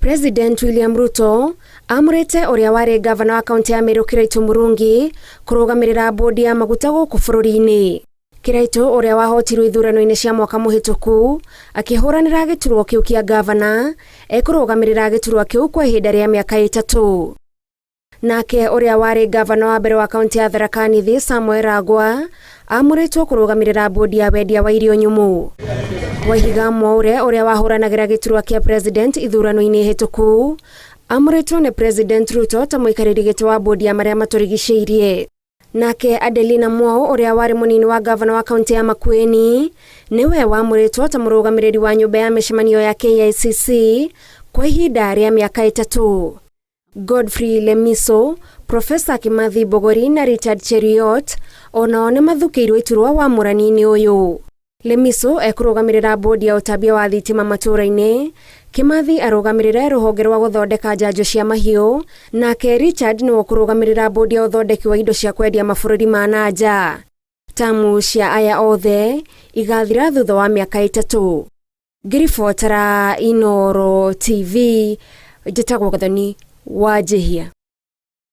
President William Ruto amurite uria wari gavana wa kaunti ya Meru Kiraitu Murungi kurugamirira bodi ya maguta guku bururi-ini. Kiraitu uria wahotirwo ithurano-ini cia mwaka muhituku akihuranira giturwo kiu kia gavana ekurugamirira giturwa kiu kwa ihinda ria miaka 3. Nake uria wari gavana wa mbere wa kaunti ya Tharaka Nithi Samuel Ragwa amuritwo kurugamirira bodi ya wendia wa irio nyumu. Wahiga Mwaure uria wahuranagira giturwa kia president ithurano-ini hituku amuritwo ni President Ruto ta muikariri giti wa bodi ya maria maturigiceirie. Nake Adelina Mwau uria wari munini wa gavana wa kaunti ya Makueni niwe wamuritwo ta murugamiriri wa nyumba ya mishemanio ya KICC kwa ihinda ria miaka 3. Godfrey Lemiso, Professor Kimathi Bogori na Richard Cheriot onao ni mathukiirwo iturwa wa murani-ini uyu. Lemiso ekurugamirira bodi ya utabia wa thitima matura-ini, Kimathi arugamirira ruhonge rwa guthondeka njanjo cia mahiu, nake Richard ni kurugamirira bodi ya uthondeki wa indo cia kwendia mabururi ma nanja. Tamu cia aya othe igathira thutha wa miaka 3. Ngiribotera Inooro TV, njitagwo Gathoni Wanjihia.